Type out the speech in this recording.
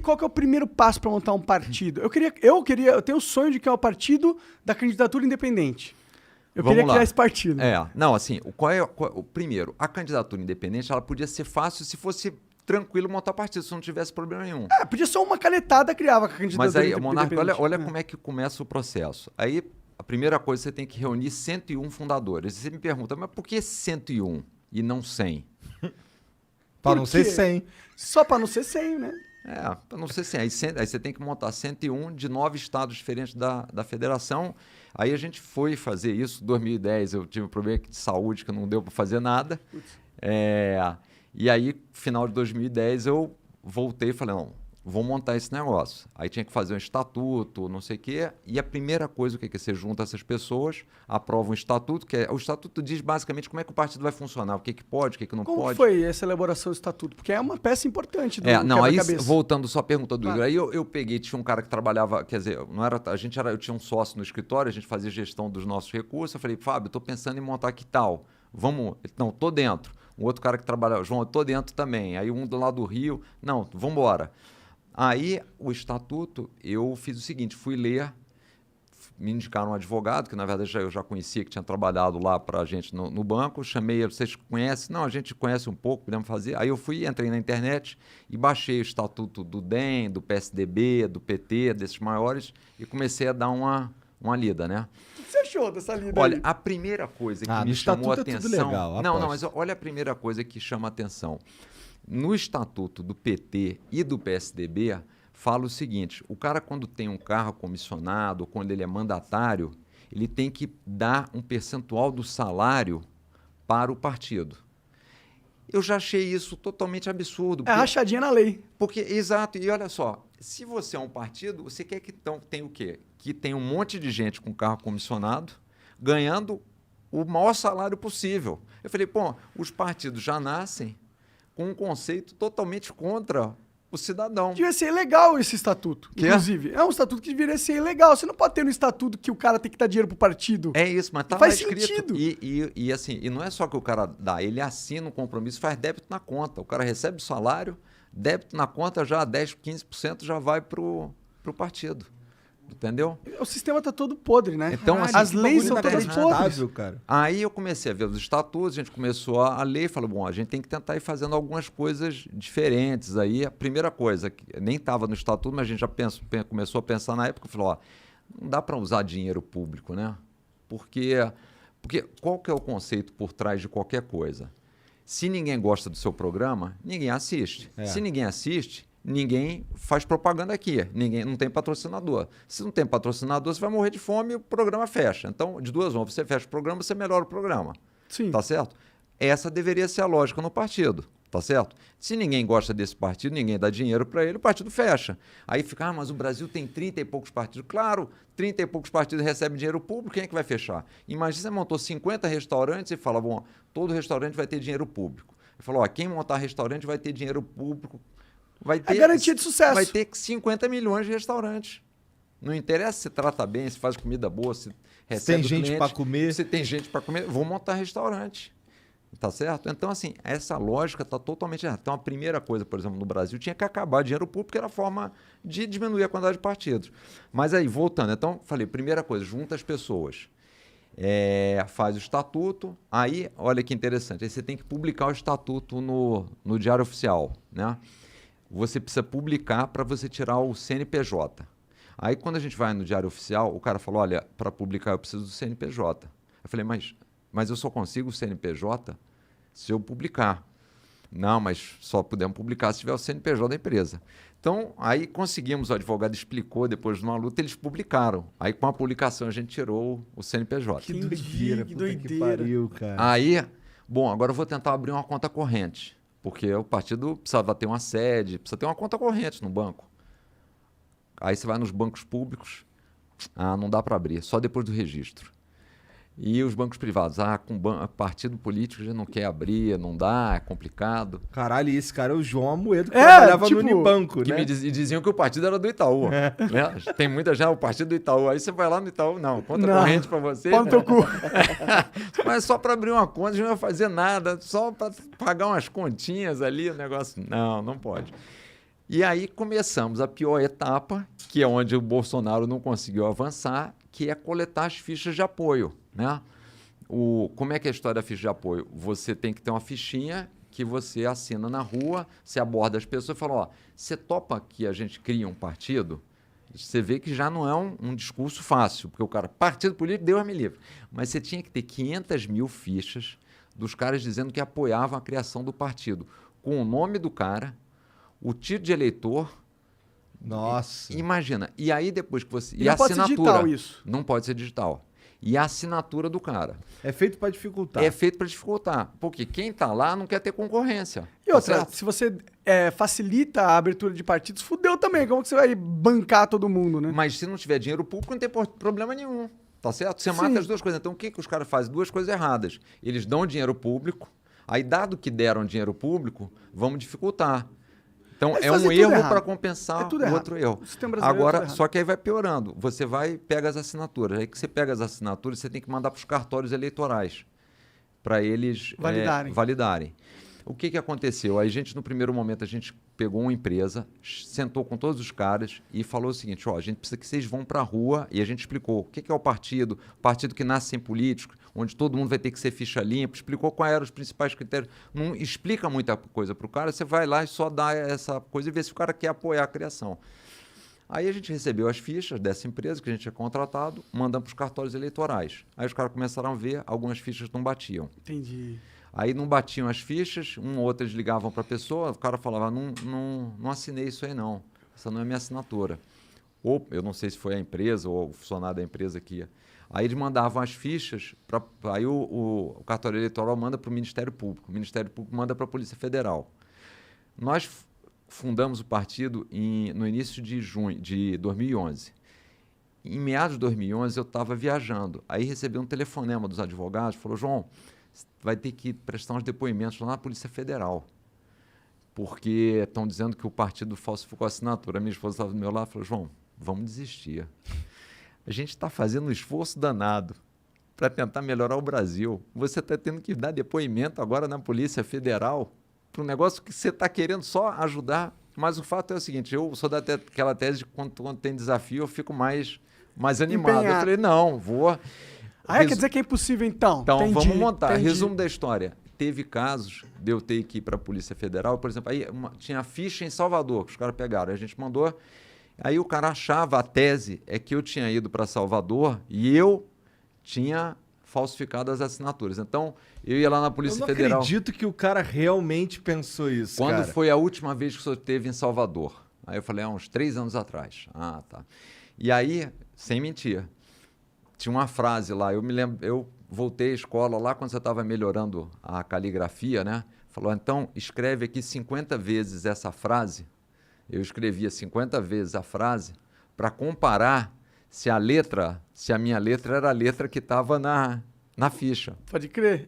Qual que é o primeiro passo para montar um partido? Eu tenho o sonho de criar o partido da candidatura independente. Eu queria criar esse partido. Não, assim, o primeiro, a candidatura independente, ela podia ser fácil se fosse tranquilo montar partido, se não tivesse problema nenhum. Podia ser uma canetada criava a candidatura independente. Mas aí, Monarca, olha como é que começa o processo. Aí, a primeira coisa, você tem que reunir 101 fundadores. E você me pergunta, mas por que 101 e não 100? Para não ser 100. Só para não ser 100, né? Para não ser 100. Aí você tem que montar 101 de 9 estados diferentes da federação. Aí a gente foi fazer isso. Em 2010 eu tive um problema de saúde que não deu para fazer nada. E aí, final de 2010, eu voltei e falei, não, vou montar esse negócio. Aí tinha que fazer um estatuto, não sei o quê. E a primeira coisa, o que é? Você junta essas pessoas, aprova um estatuto, o estatuto diz basicamente como é que o partido vai funcionar, o que pode, o que não pode. Como foi essa elaboração do estatuto? Porque é uma peça importante do quebra-cabeça. Voltando só à pergunta do Igor, aí eu peguei, tinha um cara que trabalhava, quer dizer, eu tinha um sócio no escritório, a gente fazia gestão dos nossos recursos, eu falei, Fábio, estou pensando em montar que tal? Vamos? Não, estou dentro. Um outro cara que trabalha, João, eu estou dentro também. Aí um do lado do Rio, não, vamos embora. Aí, o estatuto, eu fiz o seguinte, fui ler, me indicaram um advogado, que na verdade eu já conhecia, que tinha trabalhado lá para a gente no banco, chamei, vocês conhecem? Não, a gente conhece um pouco, podemos fazer. Aí eu entrei na internet e baixei o estatuto do DEM, do PSDB, do PT, desses maiores, e comecei a dar uma lida, né? O que você achou dessa lida? Olha, aí? a primeira coisa que me chamou a atenção... Tudo legal, não, mas olha a primeira coisa que chama a atenção. No estatuto do PT e do PSDB, fala o seguinte, o cara quando tem um cargo comissionado, ou quando ele é mandatário, ele tem que dar um percentual do salário para o partido. Eu já achei isso totalmente absurdo. É rachadinha na lei. Exato, e olha só, se você é um partido, você quer que tenha o quê? Que tenha um monte de gente com cargo comissionado, ganhando o maior salário possível. Eu falei, os partidos já nascem com um conceito totalmente contra o cidadão. Devia ser ilegal esse estatuto, inclusive. É um estatuto que deveria ser ilegal. Você não pode ter no estatuto que o cara tem que dar dinheiro pro partido. É isso, mas tá lá escrito. Sentido. E assim, e não é só que o cara dá, ele assina um compromisso, faz débito na conta. O cara recebe o salário, débito na conta já 10%, 15% já vai pro partido. Entendeu? O sistema tá todo podre, né? Então, assim, as leis são todas podres. Cara. Aí eu comecei a ver os estatutos, a gente começou a ler e falou, a gente tem que tentar ir fazendo algumas coisas diferentes aí. A primeira coisa, que nem estava no estatuto, mas a gente já começou a pensar na época, falou, não dá para usar dinheiro público, né? Porque qual que é o conceito por trás de qualquer coisa? Se ninguém gosta do seu programa, ninguém assiste. Se ninguém assiste, ninguém faz propaganda aqui, não tem patrocinador. Se não tem patrocinador, você vai morrer de fome e o programa fecha. Então, de duas mãos, você fecha o programa, você melhora o programa. Sim. Tá certo? Essa deveria ser a lógica no partido, tá certo? Se ninguém gosta desse partido, ninguém dá dinheiro para ele, o partido fecha. Aí fica, mas o Brasil tem 30 e poucos partidos. Claro, 30 e poucos partidos recebem dinheiro público, quem é que vai fechar? Imagina você montou 50 restaurantes e fala, todo restaurante vai ter dinheiro público. Ele falou, quem montar restaurante vai ter dinheiro público. Vai ter, garantia de sucesso. Vai ter 50 milhões de restaurantes. Não interessa se trata bem, se faz comida boa, se recebe tem gente para comer. Se tem gente para comer, vou montar restaurante. Tá certo? Então, assim, essa lógica está totalmente errada. Então, a primeira coisa, por exemplo, no Brasil, tinha que acabar dinheiro público, era a forma de diminuir a quantidade de partidos. Mas aí, voltando, então, falei, primeira coisa, junta as pessoas. Faz o estatuto, aí, olha que interessante, aí você tem que publicar o estatuto no Diário Oficial, né? Você precisa publicar para você tirar o CNPJ. Aí, quando a gente vai no Diário Oficial, o cara falou, olha, para publicar eu preciso do CNPJ. Eu falei, mas eu só consigo o CNPJ se eu publicar. Não, mas só podemos publicar se tiver o CNPJ da empresa. Então, aí conseguimos, o advogado explicou, depois de uma luta, eles publicaram. Aí, com a publicação, a gente tirou o CNPJ. Que doideira, que puta doideira. que pariu, cara. Aí, agora eu vou tentar abrir uma conta corrente. Porque o partido precisava ter uma sede, precisa ter uma conta corrente no banco. Aí você vai nos bancos públicos, não dá para abrir, só depois do registro. E os bancos privados, com partido político já não quer abrir, não dá, é complicado. Caralho, e esse cara é o João Amoedo, que trabalhava no Unibanco, né? E diziam que o partido era do Itaú. Né? Tem muita já, o partido do Itaú. Aí você vai lá no Itaú, conta corrente para você. Pau no teu cu. Mas só para abrir uma conta, não vai fazer nada, só para pagar umas continhas ali, o negócio. Não pode. E aí começamos a pior etapa, que é onde o Bolsonaro não conseguiu avançar, que é coletar as fichas de apoio, né? Como é que é a história da ficha de apoio? Você tem que ter uma fichinha que você assina na rua, você aborda as pessoas e fala, ó, você topa que a gente cria um partido? Você vê que já não é um discurso fácil, porque o cara, partido político, Deus me livre. Mas você tinha que ter 500 mil fichas dos caras dizendo que apoiavam a criação do partido, com o nome do cara, o título de eleitor. Nossa. Imagina. E aí depois que você... E não pode ser digital isso. Não pode ser digital. E a assinatura do cara. É feito para dificultar. É feito para dificultar. Porque quem está lá não quer ter concorrência. E outra, se você facilita a abertura de partidos, fudeu também. Como que você vai bancar todo mundo, né? Mas se não tiver dinheiro público, não tem problema nenhum. Tá certo? Você mata as duas coisas. Então, o que os caras fazem? Duas coisas erradas. Eles dão dinheiro público, aí, dado que deram dinheiro público, vamos dificultar. Então, é um erro para compensar o outro erro. Agora, só que aí vai piorando. Você pega as assinaturas. Aí que você pega as assinaturas, você tem que mandar para os cartórios eleitorais para eles validarem. O que aconteceu? Aí, no primeiro momento, a gente pegou uma empresa, sentou com todos os caras e falou o seguinte, ó, a gente precisa que vocês vão para a rua, e a gente explicou o que é o partido que nasce sem políticos, onde todo mundo vai ter que ser ficha limpa, explicou quais eram os principais critérios. Não explica muita coisa para o cara, você vai lá e só dá essa coisa e vê se o cara quer apoiar a criação. Aí a gente recebeu as fichas dessa empresa que a gente tinha contratado, mandamos para os cartórios eleitorais. Aí os caras começaram a ver, algumas fichas não batiam. Entendi. Aí não batiam as fichas, um ou outro eles ligavam para a pessoa, o cara falava, não assinei isso aí não, essa não é minha assinatura. Ou, eu não sei se foi a empresa ou o funcionário da empresa que ia. Aí eles mandavam as fichas, aí o cartório eleitoral manda para o Ministério Público, o Ministério Público manda para a Polícia Federal. Nós fundamos o partido no início de junho de 2011. Em meados de 2011 eu estava viajando, aí recebi um telefonema dos advogados, falou, João, vai ter que prestar uns depoimentos lá na Polícia Federal, porque estão dizendo que o partido falsificou a assinatura. A minha esposa estava do meu lado e falou, João, vamos desistir. A gente está fazendo um esforço danado para tentar melhorar o Brasil. Você está tendo que dar depoimento agora na Polícia Federal para um negócio que você está querendo só ajudar. Mas o fato é o seguinte, eu sou daquela tese de quando tem desafio eu fico mais animado. Empenhado. Eu falei, não, vou... Quer dizer que é impossível, então? Então, vamos montar. Resumo da história. Teve casos de eu ter que ir para a Polícia Federal, por exemplo, aí tinha ficha em Salvador, que os caras pegaram. A gente mandou, aí o cara achava, a tese é que eu tinha ido para Salvador e eu tinha falsificado as assinaturas. Então, eu ia lá na Polícia Federal. Eu não acredito que o cara realmente pensou isso, Quando foi a última vez que o senhor esteve em Salvador? Aí eu falei, uns 3 anos atrás. Ah, tá. E aí, sem mentir, tinha uma frase lá, eu me lembro, eu voltei à escola lá quando você estava melhorando a caligrafia, né? Falou, então, escreve aqui 50 vezes essa frase. Eu escrevia 50 vezes a frase para comparar se a minha letra era a letra que estava na ficha. Pode crer.